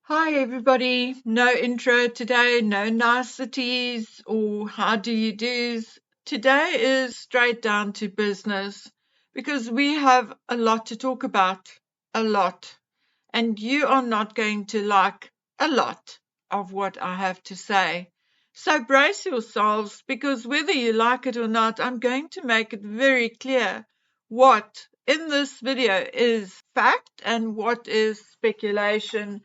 Hi everybody, no intro today, no niceties or how do you do's. Today is straight down to business because we have a lot to talk about, a lot, and you are not going to like a lot of what I have to say. So brace yourselves because whether you like it or not, I'm going to make it very clear what in this video is fact and what is speculation.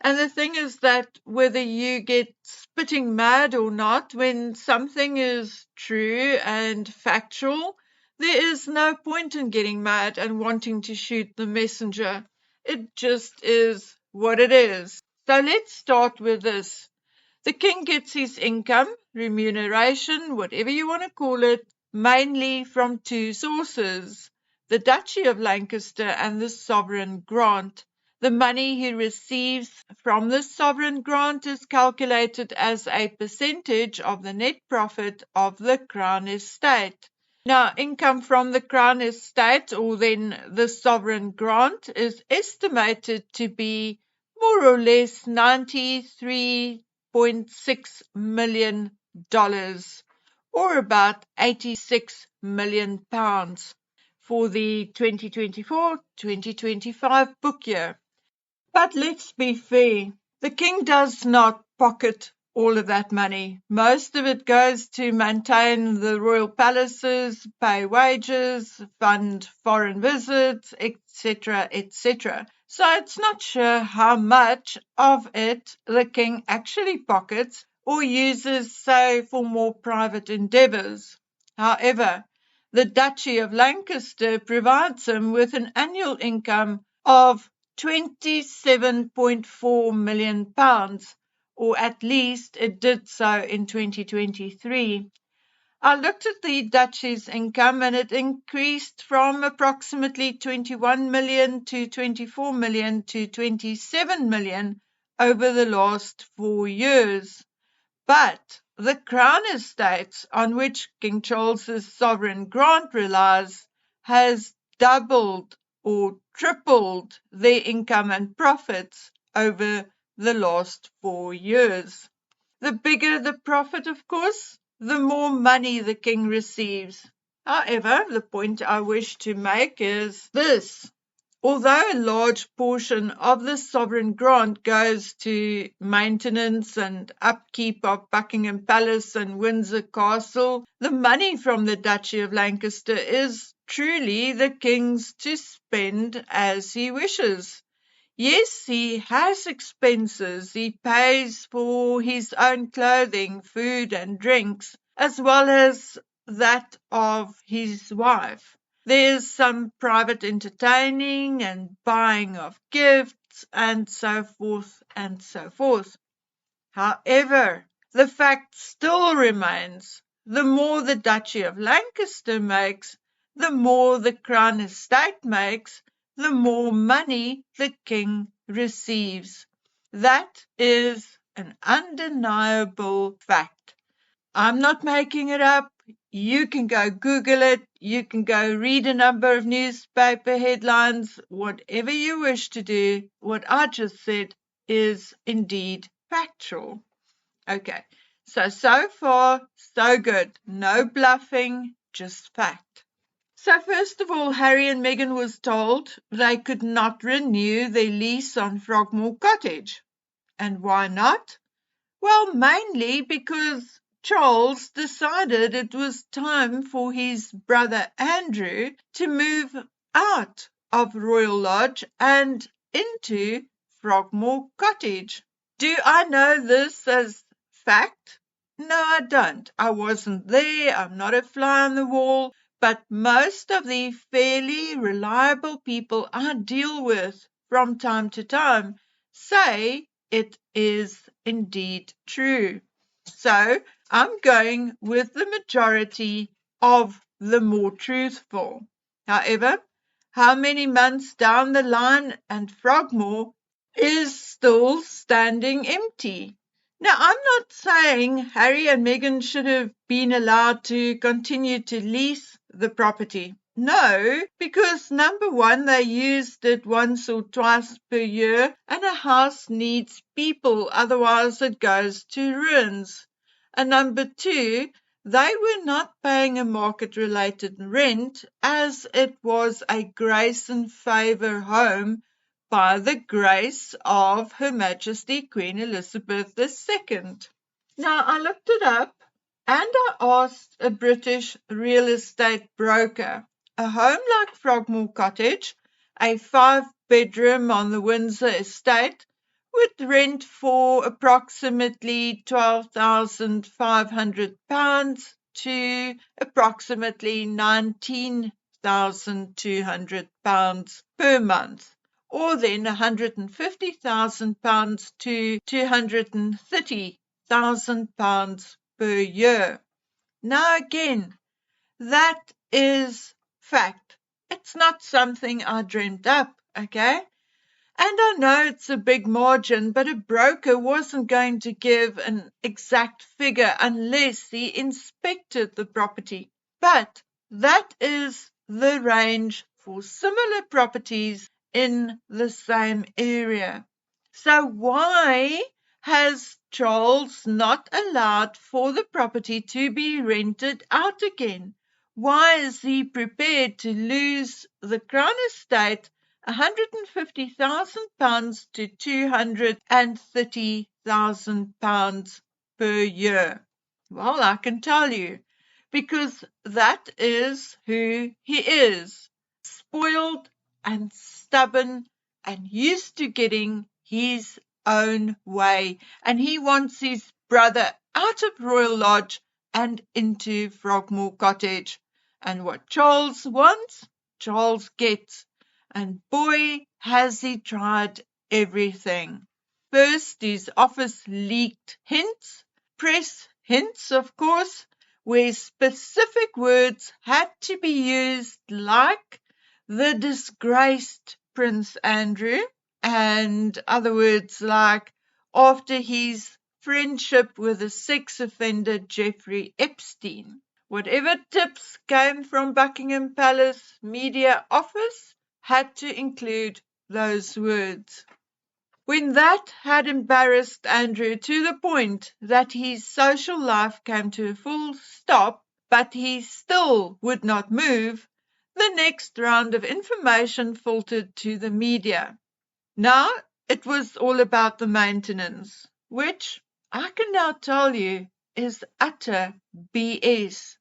And the thing is that whether you get spitting mad or not, when something is true and factual, there is no point in getting mad and wanting to shoot the messenger. It just is what it is. So let's start with this. The king gets his income, remuneration, whatever you want to call it, mainly from two sources: the Duchy of Lancaster and the sovereign grant. The money he receives from the sovereign grant is calculated as a percentage of the net profit of the Crown Estate. Now, income from the Crown Estate, or then the sovereign grant, is estimated to be more or less $93.6 million, or about £86 million for the 2024-2025 book year. But let's be fair, the king does not pocket all of that money. Most of it goes to maintain the royal palaces, pay wages, fund foreign visits, etc., etc. So it's not sure how much of it the king actually pockets or uses, say, for more private endeavours. However, the Duchy of Lancaster provides him with an annual income of £27.4 million, or at least it did so in 2023. I looked at the Duchy's income and it increased from approximately 21 million to 24 million to 27 million over the last 4 years. But the Crown Estates, on which King Charles's sovereign grant relies, has doubled or tripled their income and profits over the last 4 years. The bigger the profit, of course, the more money the king receives. However, the point I wish to make is this. Although a large portion of the sovereign grant goes to maintenance and upkeep of Buckingham Palace and Windsor Castle, the money from the Duchy of Lancaster is truly the king's to spend as he wishes. Yes, he has expenses. He pays for his own clothing, food and drinks, as well as that of his wife. There's some private entertaining and buying of gifts and so forth and so forth. However, the fact still remains, the more the Duchy of Lancaster makes, the more the Crown Estate makes, the more money the king receives. That is an undeniable fact. I'm not making it up. You can go Google it. You can go read a number of newspaper headlines, whatever you wish to do. What I just said is indeed factual. Okay, so far, so good. No bluffing, just fact. So first of all, Harry and Meghan was told they could not renew their lease on Frogmore Cottage. And why not? Well, mainly because Charles decided it was time for his brother Andrew to move out of Royal Lodge and into Frogmore Cottage. Do I know this as fact? No, I don't. I wasn't there. I'm not a fly on the wall. But most of the fairly reliable people I deal with from time to time say it is indeed true. So I'm going with the majority of the more truthful. However, how many months down the line and Frogmore is still standing empty? Now, I'm not saying Harry and Meghan should have been allowed to continue to lease the property. No, because number one, they used it once or twice per year, and a house needs people, otherwise it goes to ruins. And number two, they were not paying a market-related rent, as it was a grace and favour home by the grace of Her Majesty Queen Elizabeth II. Now, I looked it up and I asked a British real estate broker. A home like Frogmore Cottage, a 5-bedroom on the Windsor estate, would rent for approximately £12,500 to approximately £19,200 per month, or then £150,000 to £230,000 per year. Now again, that is fact. It's not something I dreamt up, okay? And I know it's a big margin, but a broker wasn't going to give an exact figure unless he inspected the property. But that is the range for similar properties in the same area. So why has Charles not allowed for the property to be rented out again? Why is he prepared to lose the Crown Estate £150,000 to £230,000 per year? Well, I can tell you, because that is who he is. Spoiled and stubborn and used to getting his own way. And he wants his brother out of Royal Lodge and into Frogmore Cottage. And what Charles wants, Charles gets. And boy, has he tried everything. First, his office leaked hints, press hints, of course, where specific words had to be used, like the disgraced Prince Andrew, and other words like after his friendship with the sex offender Jeffrey Epstein. Whatever tips came from Buckingham Palace media office had to include those words. When that had embarrassed Andrew to the point that his social life came to a full stop, but he still would not move, the next round of information filtered to the media. Now it was all about the maintenance, which I can now tell you is utter BS.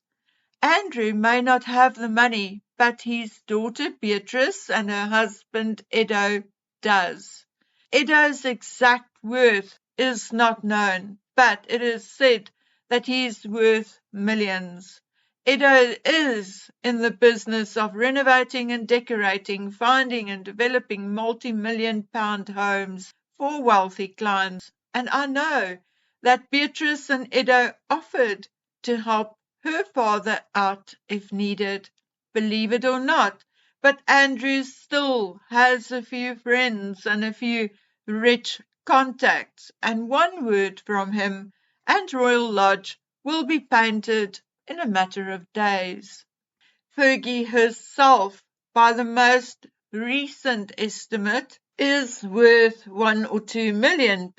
Andrew may not have the money, but his daughter Beatrice and her husband Edo does. Edo's exact worth is not known, but it is said that he is worth millions. Edo is in the business of renovating and decorating, finding and developing multi-million-pound homes for wealthy clients. And I know that Beatrice and Edo offered to help her father out if needed. Believe it or not, but Andrew still has a few friends and a few rich contacts, and one word from him and Royal Lodge will be painted in a matter of days. Fergie herself, by the most recent estimate, is worth £1 or £2 million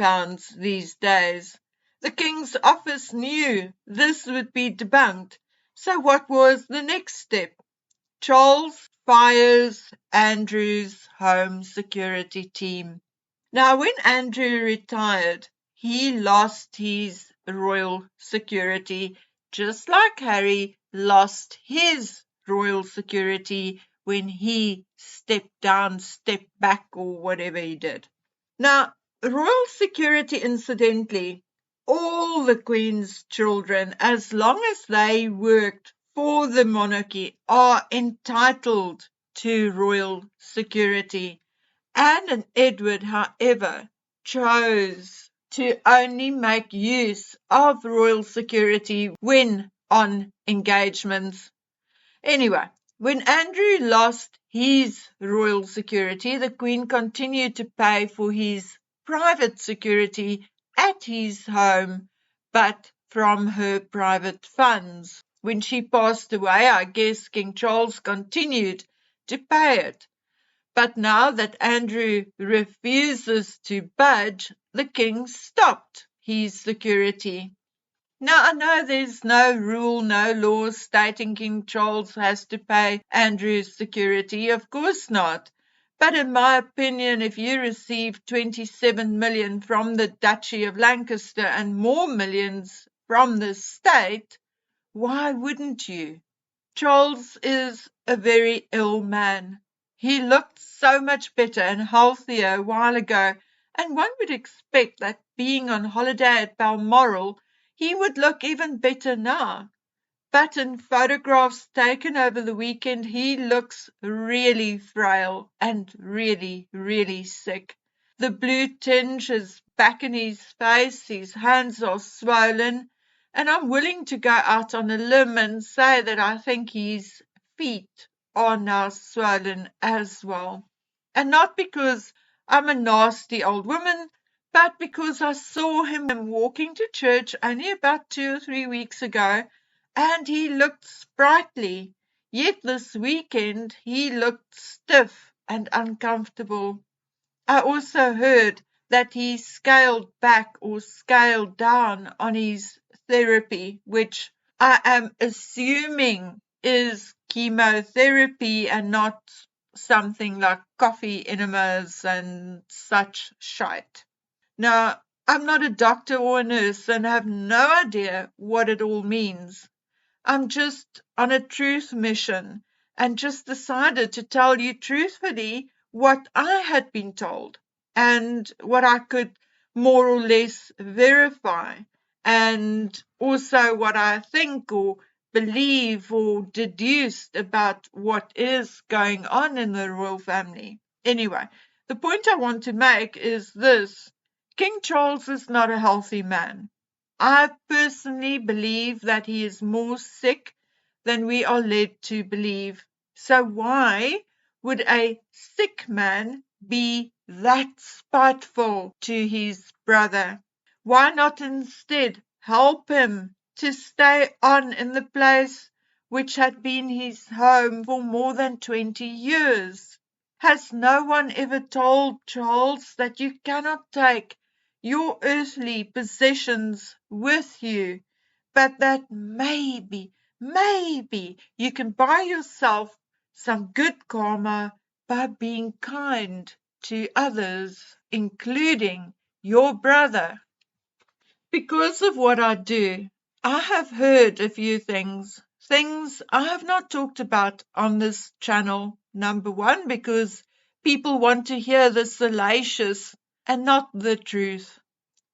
these days. The King's office knew this would be debunked, so what was the next step? Charles fires Andrew's home security team. Now, when Andrew retired, he lost his royal security, just like Harry lost his royal security when he stepped down, stepped back, or whatever he did. Now, royal security, incidentally, all the Queen's children, as long as they worked for the monarchy, are entitled to royal security. Anne and Edward, however, chose to only make use of royal security when on engagements. Anyway, when Andrew lost his royal security, the Queen continued to pay for his private security at his home, but from her private funds. When she passed away, I guess King Charles continued to pay it. But now that Andrew refuses to budge, the king stopped his security. Now, I know there's no rule, no law stating King Charles has to pay Andrew's security. Of course not. But in my opinion, if you receive 27 million from the Duchy of Lancaster and more millions from the state, why wouldn't you? Charles is a very ill man. He looked so much better and healthier a while ago, and one would expect that being on holiday at Balmoral, he would look even better now. But in photographs taken over the weekend, he looks really frail and really, really sick. The blue tinge is back in his face, his hands are swollen, and I'm willing to go out on a limb and say that I think his feet are now swollen as well. And not because I'm a nasty old woman, but because I saw him walking to church only about 2 or 3 weeks ago, and he looked sprightly. Yet this weekend he looked stiff and uncomfortable. I also heard that he scaled back or scaled down on his therapy, which I am assuming is chemotherapy and not something like coffee enemas and such shite. Now, I'm not a doctor or a nurse and have no idea what it all means. I'm just on a truth mission and just decided to tell you truthfully what I had been told and what I could more or less verify, and also what I think or believe or deduced about what is going on in the royal family. Anyway, the point I want to make is this: King Charles is not a healthy man. I personally believe that he is more sick than we are led to believe. So why would a sick man be that spiteful to his brother? Why not instead help him to stay on in the place which had been his home for more than 20 years? Has no one ever told Charles that you cannot take your earthly possessions with you, but that maybe you can buy yourself some good karma by being kind to others, including your brother? Because of what I do, I have heard a few things I have not talked about on this channel. Number one, because people want to hear the salacious and not the truth.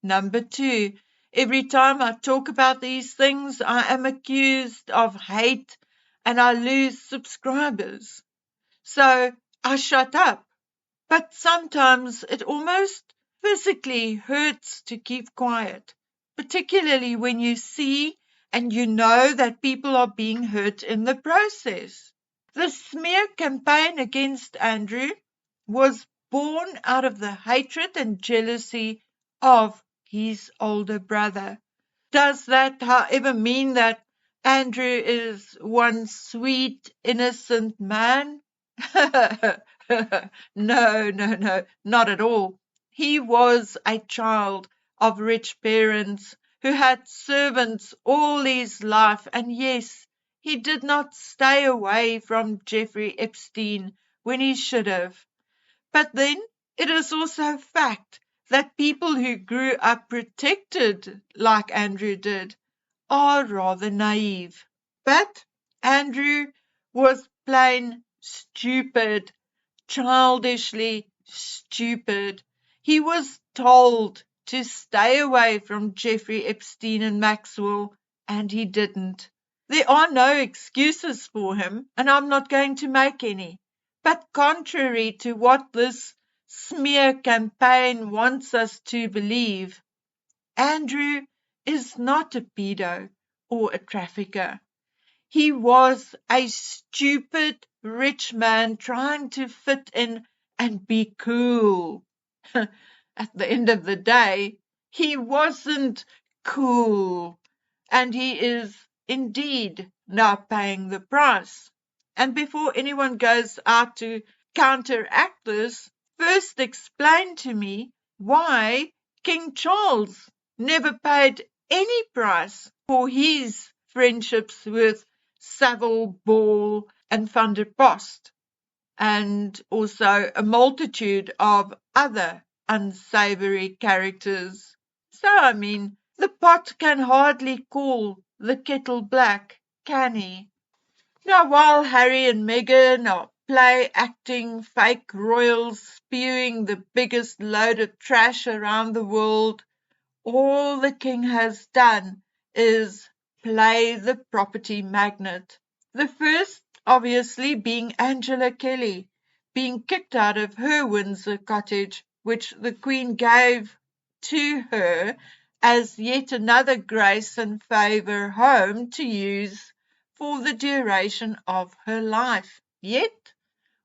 Number two, every time I talk about these things, I am accused of hate and I lose subscribers. So I shut up. But sometimes it almost physically hurts to keep quiet, particularly when you see and you know that people are being hurt in the process. The smear campaign against Andrew was born out of the hatred and jealousy of his older brother. Does that, however, mean that Andrew is one sweet, innocent man? No, not at all. He was a child of rich parents who had servants all his life, and yes, he did not stay away from Jeffrey Epstein when he should have. But then it is also a fact that people who grew up protected like Andrew did are rather naive. But Andrew was plain stupid, childishly stupid. He was told to stay away from Jeffrey Epstein and Maxwell, and he didn't. There are no excuses for him, and I'm not going to make any. But contrary to what this smear campaign wants us to believe, Andrew is not a pedo or a trafficker. He was a stupid rich man trying to fit in and be cool. At the end of the day, he wasn't cool, and he is indeed now paying the price. And before anyone goes out to counteract this, first explain to me why King Charles never paid any price for his friendships with Savile, Ball, and Van der Post, and also a multitude of other unsavory characters. So, I mean, the pot can hardly call the kettle black, can he? Now, while Harry and Meghan are play acting fake royals, spewing the biggest load of trash around the world, all the king has done is play the property magnate. The first, obviously, being Angela Kelly, being kicked out of her Windsor cottage, which the Queen gave to her as yet another grace and favour home to use for the duration of her life. Yet,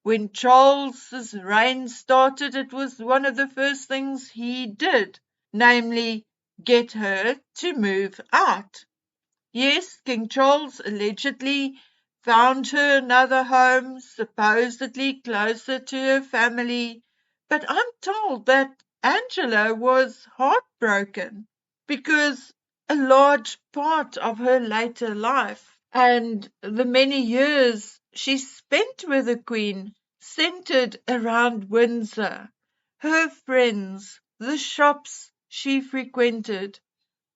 when Charles's reign started, it was one of the first things he did, namely get her to move out. Yes, King Charles allegedly found her another home, supposedly closer to her family, but I'm told that Angela was heartbroken because a large part of her later life and the many years she spent with the Queen centered around Windsor, her friends, the shops she frequented,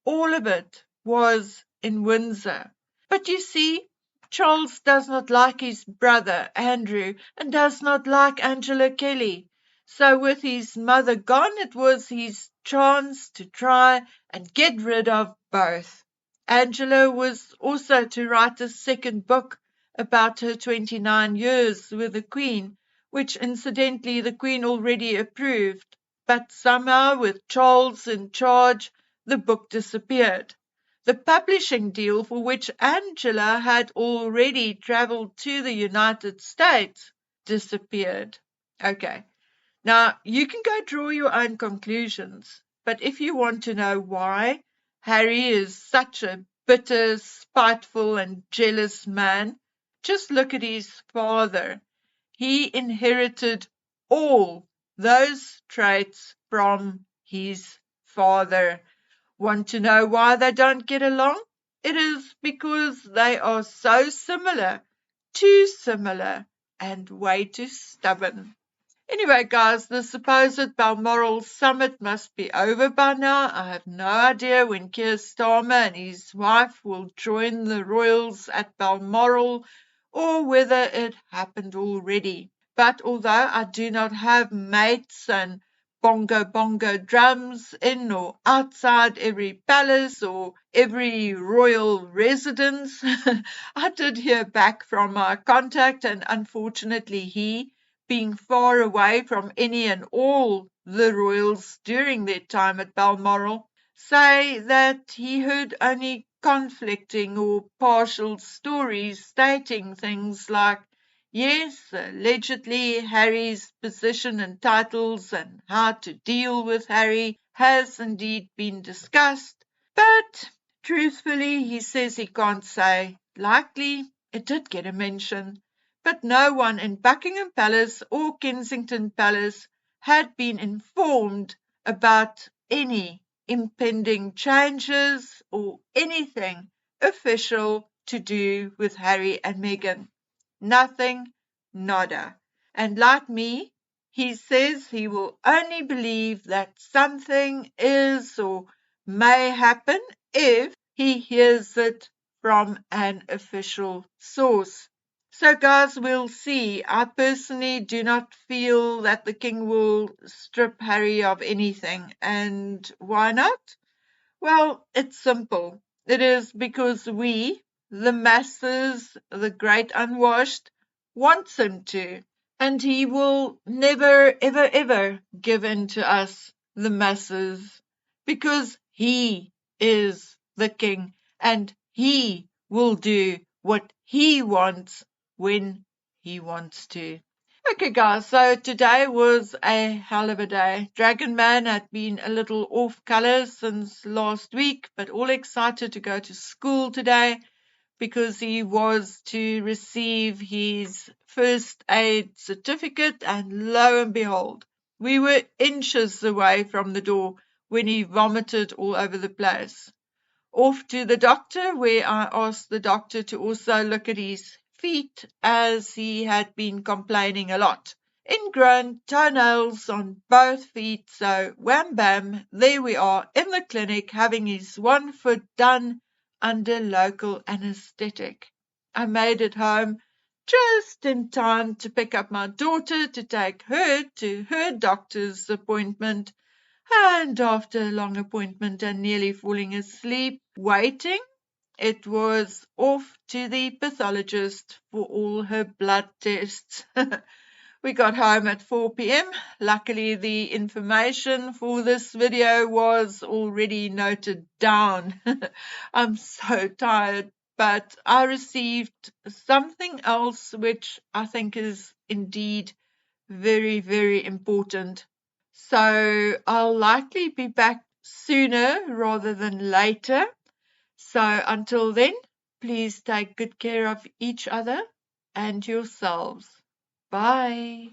all of it was in Windsor. But you see, Charles does not like his brother Andrew and does not like Angela Kelly. So with his mother gone, it was his chance to try and get rid of both. Angela was also to write a second book about her 29 years with the Queen, which incidentally the Queen already approved. But somehow, with Charles in charge, the book disappeared. The publishing deal, for which Angela had already traveled to the United States, disappeared. Okay, now you can go draw your own conclusions, but if you want to know why Harry is such a bitter, spiteful, and jealous man, just look at his father. He inherited all those traits from his father. Want to know why they don't get along? It is because they are so similar, too similar, and way too stubborn. Anyway, guys, the supposed Balmoral summit must be over by now. I have no idea when Keir Starmer and his wife will join the royals at Balmoral or whether it happened already. But although I do not have mates and bongo bongo drums in or outside every palace or every royal residence, I did hear back from my contact, and unfortunately he, being far away from any and all the royals during their time at Balmoral, say that he heard only conflicting or partial stories stating things like, yes, allegedly Harry's position and titles and how to deal with Harry has indeed been discussed, but truthfully he says he can't say. Likely it did get a mention, but no one in Buckingham Palace or Kensington Palace had been informed about any impending changes or anything official to do with Harry and Meghan. Nothing, nada. And like me, he says he will only believe that something is or may happen if he hears it from an official source. So, guys, we'll see. I personally do not feel that the king will strip Harry of anything. And why not? Well, it's simple. It is because we, the masses, the great unwashed, wants him to. And he will never, ever, ever give in to us, the masses, because he is the king and he will do what he wants when he wants to. Okay, guys, so today was a hell of a day. Dragon Man had been a little off color since last week, but all excited to go to school today. because he was to receive his first aid certificate, and lo and behold, we were inches away from the door when he vomited all over the place. Off to the doctor, where I asked the doctor to also look at his feet, as he had been complaining a lot. Ingrown toenails on both feet, so wham bam, there we are in the clinic having his one foot done under local anesthetic. I made it home just in time to pick up my daughter to take her to her doctor's appointment. And after a long appointment and nearly falling asleep waiting, it was off to the pathologist for all her blood tests. We got home at 4 p.m. Luckily, the information for this video was already noted down. I'm so tired, but I received something else which I think is indeed very, very important. So I'll likely be back sooner rather than later. So until then, please take good care of each other and yourselves. Bye.